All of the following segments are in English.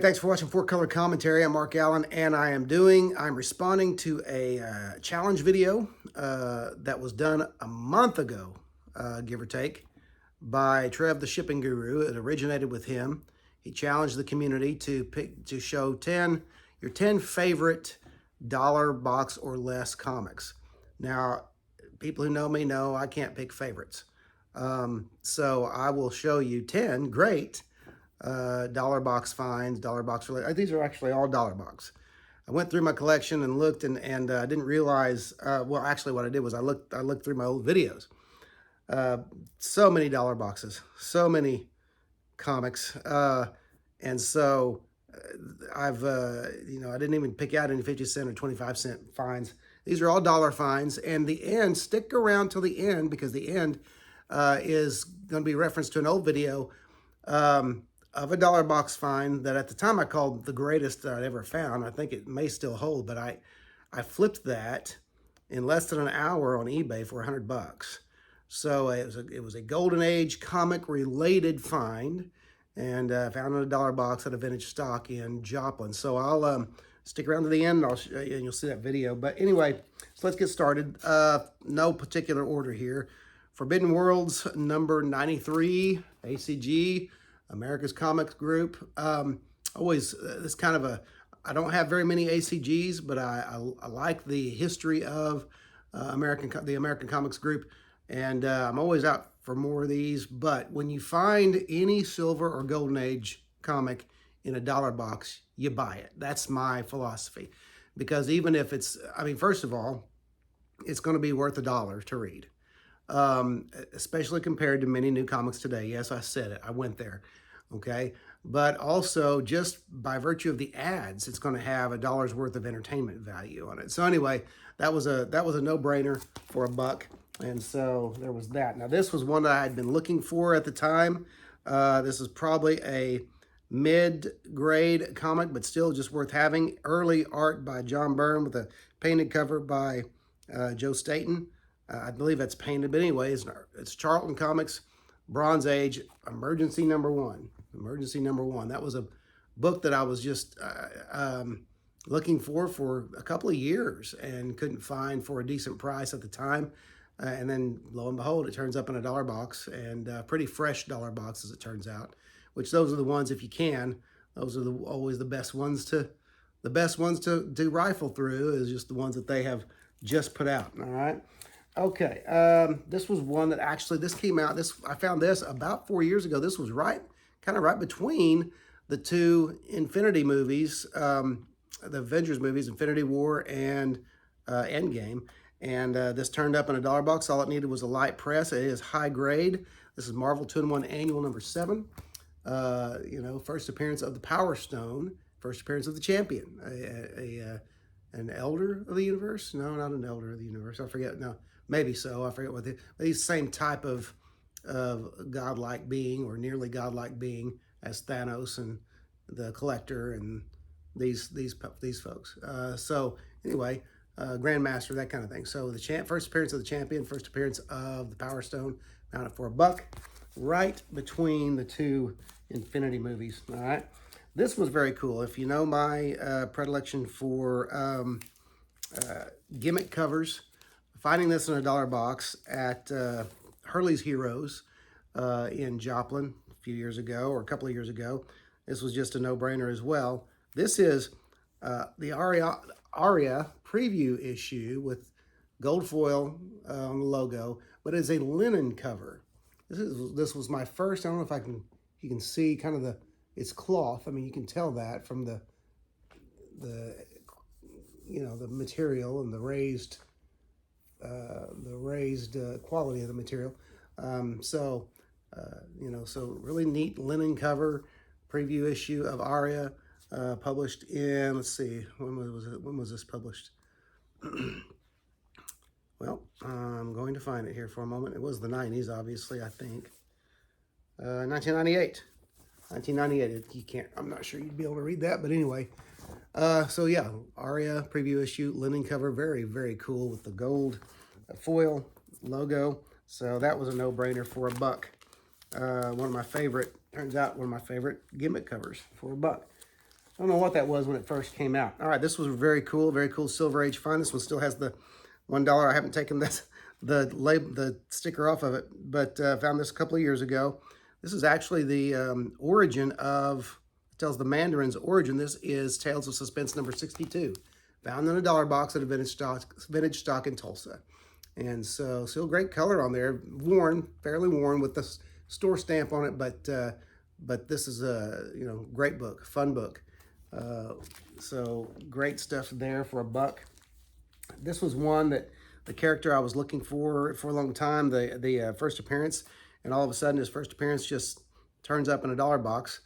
thanks for watching 4-Color Commentary. I'm Mark Allen, and I'm responding to a challenge video that was done a month ago, give or take, by Trev The Shipping Guru. It originated with him. He challenged the community to show your 10 favorite dollar box or less comics. Now, people who know me know I can't pick favorites. So I will show you 10 great dollar box finds, dollar box related. These are actually all dollar box. I went through my collection and looked, and I didn't realize. Well, actually, what I did was I looked through my old videos. So many dollar boxes, so many comics, and so I didn't even pick out any 50-cent or 25-cent finds. These are all dollar finds, and the end. Stick around till the end because the end is going to be reference to an old video. Of a dollar box find that at the time I called the greatest that I'd ever found. I think it may still hold, but I flipped that in less than an hour on eBay for $100. So it was a golden age comic related find, and found in a dollar box at a vintage stock in Joplin. So I'll stick around to the end, and you'll see that video. But anyway, so let's get started. No particular order here. Forbidden Worlds number 93, ACG. America's Comics Group. This kind of I don't have very many ACGs, but I like the history of the American Comics Group, and I'm always out for more of these. But when you find any silver or golden age comic in a dollar box, you buy it. That's my philosophy, because even if it's, first of all, it's going to be worth $1 to read. Especially compared to many new comics today. Yes, I said it. I went there. Okay. But also just by virtue of the ads, it's going to have $1 worth of entertainment value on it. So anyway, that was a no-brainer for $1. And so there was that. Now this was one that I had been looking for at the time. This is probably a mid-grade comic, but still just worth having. Early art by John Byrne with a painted cover by Joe Staten. I believe that's painted, but anyway, it's Charlton Comics, Bronze Age, Emergency Number 1. Emergency Number 1. That was a book that I was just looking for a couple of years and couldn't find for a decent price at the time. And then, lo and behold, it turns up in a dollar box, and pretty fresh dollar box, as it turns out. Which those are the ones, if you can, those are always the best ones to rifle through. Is just the ones that they have just put out. All right. Okay, this was one that actually, this came out, I found this about 4 years ago. This was kind of right between the two Infinity movies, the Avengers movies, Infinity War and Endgame. And this turned up in a dollar box. All it needed was a light press. It is high grade. This is Marvel 2-in-1 Annual number 7. First appearance of the Power Stone, first appearance of the Champion, an elder of the universe? No, not an elder of the universe. I forget. No, maybe so. I forget what he's the same type of godlike being, or nearly godlike being, as Thanos and the Collector and these folks. So anyway, Grandmaster, that kind of thing. So the first appearance of the Champion, first appearance of the Power Stone, found it for $1, right between the two Infinity movies. All right. This was very cool. If you know my predilection for gimmick covers, finding this in a dollar box at Hurley's Heroes in Joplin a few years ago, or a couple of years ago, this was just a no-brainer as well. This is the ARARA preview issue with gold foil on the logo, but it's a linen cover. This was my first. I don't know if you can see kind of it's cloth. You can tell that from the material and the raised quality of the material. So really neat linen cover preview issue of ARIA, published in, let's see, when was this published? Well, I'm going to find it here for a moment. It was the 90s, obviously, I think. 1998. 1998. You can't, I'm not sure you'd be able to read that, but anyway. So yeah, ARIA preview issue, linen cover, very, very cool with the gold foil logo. So that was a no-brainer for $1. One of my favorite, turns out one of my favorite gimmick covers for $1. I don't know what that was when it first came out. All right, this was very cool Silver Age find. This one still has the $1. I haven't taken this, the sticker off of it, but found this a couple of years ago. This is actually the origin of, it tells the Mandarin's origin. This is Tales of Suspense number 62, found in a $1 box at a vintage stock in Tulsa. And so still great color on there, worn, fairly worn with the store stamp on it, but this is a great book, fun book. So great stuff there for $1. This was one that the character I was looking for a long time, the first appearance, and all of a sudden his first appearance just turns up in a $1 box.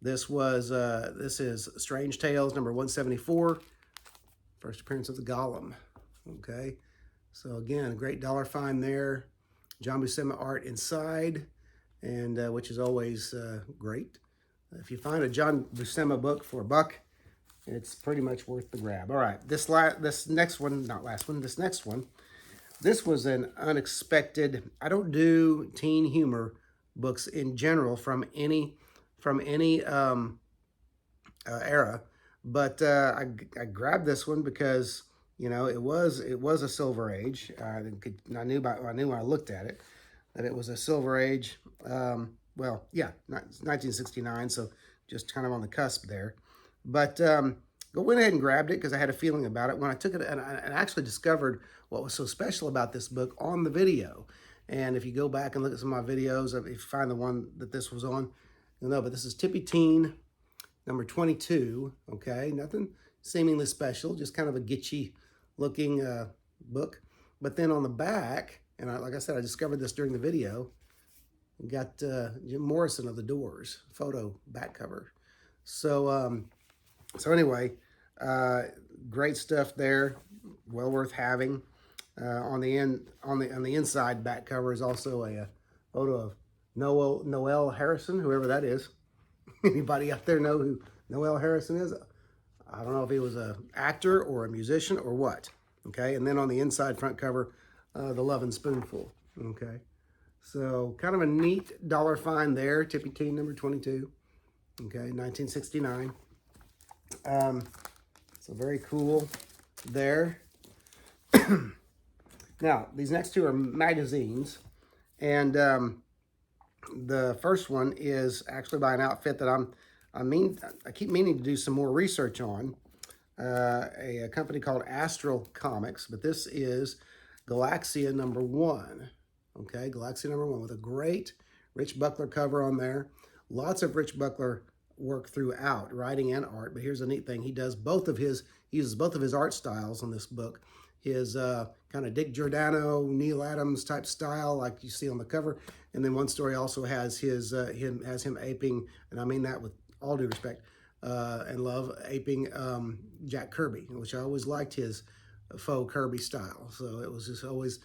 This is Strange Tales number 174, first appearance of the Golem. Okay, so again, a great $1 find there. John Buscema art inside, and which is always great. If you find a John Buscema book for $1, it's pretty much worth the grab. All right, this next one, this was an unexpected. I don't do teen humor books in general from any era, but I grabbed this one because it was a Silver Age. I knew when I looked at it that it was a Silver Age. Well, yeah, 1969, so just kind of on the cusp there. But I went ahead and grabbed it because I had a feeling about it when I took it, and I actually discovered what was so special about this book on the video. And if you go back and look at some of my videos, if you find the one that this was on, you'll know. But this is Tippy Teen, number 22. Okay, nothing seemingly special, just kind of a gitchy looking book. But then on the back, and like I said, I discovered this during the video. Got Jim Morrison of the Doors photo back cover. So anyway, great stuff there. Well worth having. On the inside back cover is also a photo of Noel Harrison, whoever that is. Anybody out there know who Noel Harrison is? I don't know if he was an actor or a musician or what. Okay, and then on the inside front cover, the Lovin' Spoonful. Okay. So kind of a neat $1 find there, Tippy Teen number 22, okay, 1969. So very cool there. Now, these next two are magazines, and the first one is actually by an outfit that I keep meaning to do some more research on, a company called Astral Comics, but this is Galaxia number 1. Okay, Galaxia number 1 with a great Rich Buckler cover on there. Lots of Rich Buckler work throughout, writing and art. But here's the neat thing: he uses both of his art styles on this book. His kind of Dick Giordano, Neil Adams type style, like you see on the cover. And then one story also has him aping, and I mean that with all due respect and love, aping Jack Kirby, which I always liked his faux Kirby style. So it was just always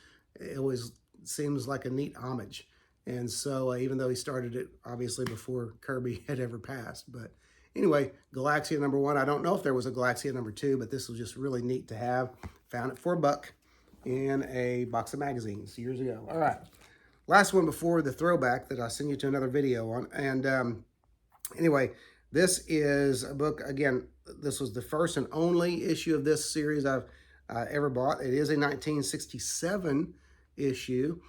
seems like a neat homage. And so even though he started it obviously before Kirby had ever passed, but anyway, Galaxia number 1. I don't know if there was a Galaxia number 2, but this was just really neat to have. Found it for $1 in a box of magazines years ago. All right, last one before the throwback that I'll send you to another video on. And anyway, this is a book. Again, this was the first and only issue of this series I've ever bought. It is a 1967 issue,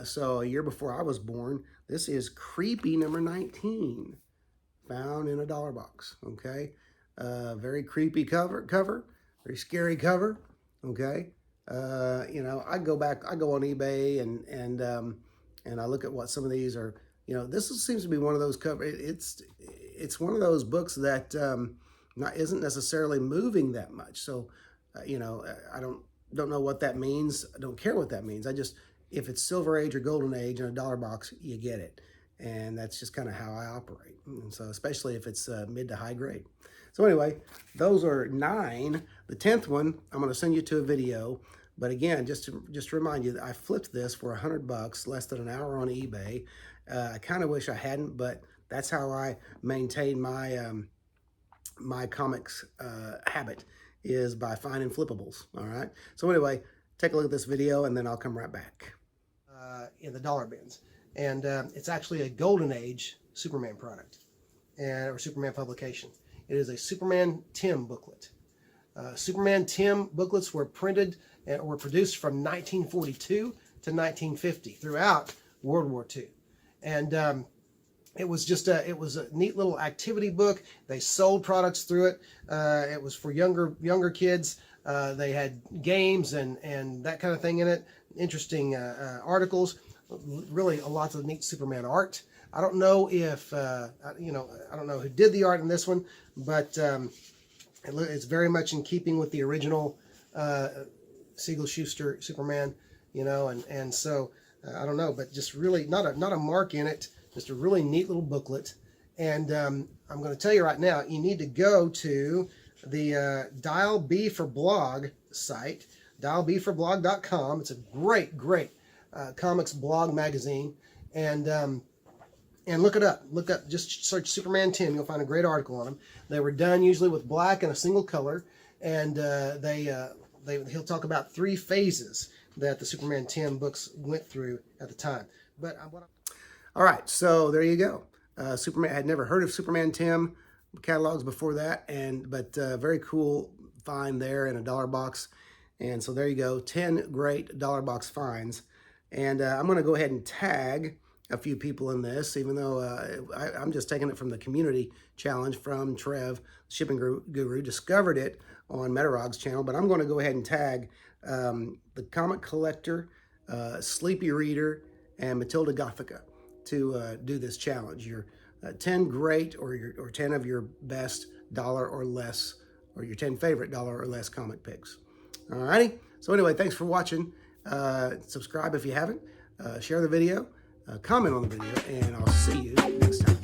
so a year before I was born. This is Creepy number 19, found in a $1 box. Okay, very creepy cover, very scary cover. Okay, I go on eBay and I look at what some of these are. This seems to be one of those it's one of those books that isn't necessarily moving that much. So I don't know what that means. I don't care what that means. If it's Silver Age or Golden Age in a $1 box, you get it. And that's just kind of how I operate. And so especially if it's mid to high grade. So anyway, those are 9. The 10th one, I'm going to send you to a video. But again, just to remind you that I flipped this for $100, less than an hour on eBay. I kind of wish I hadn't, but that's how I maintain my my comics habit, is by finding flippables. All right. So anyway, take a look at this video, and then I'll come right back. In the dollar bins, and it's actually a Golden Age Superman product, or Superman publication. It is a Superman Tim booklet. Superman Tim booklets were printed and were produced from 1942 to 1950 throughout World War II. And it was just it was a neat little activity book. They sold products through it. It was for younger kids. They had games and that kind of thing in it. Interesting articles. Really a lot of neat Superman art. I don't know if I don't know who did the art in this one, but it's very much in keeping with the original Siegel Schuster Superman, and so I don't know, but just really not a mark in it. Just a really neat little booklet. And I'm going to tell you right now, you need to go to the Dial B for Blog site, dialbforblog.com. It's a great comics blog magazine. And look it up. Look up, just search Superman Tim. You'll find a great article on them. They were done usually with black and a single color. And he'll talk about 3 phases that the Superman Tim books went through at the time. But all right, so there you go. Superman. I had never heard of Superman Tim catalogs before that, but very cool find there in a dollar box. And so there you go, 10 great dollar box finds. And I'm going to go ahead and tag a few people in this, even though I'm just taking it from the community challenge from Trev The Shipping Guru. Discovered it on Metarog's channel, but I'm going to go ahead and tag the Comic Collector, Sleepy Reader, and Matilda Gothica to do this challenge. Your 10 great or 10 of your best dollar or less, or your 10 favorite dollar or less comic picks. Alrighty. So anyway, thanks for watching. Subscribe if you haven't. Share the video. Comment on the video, and I'll see you next time.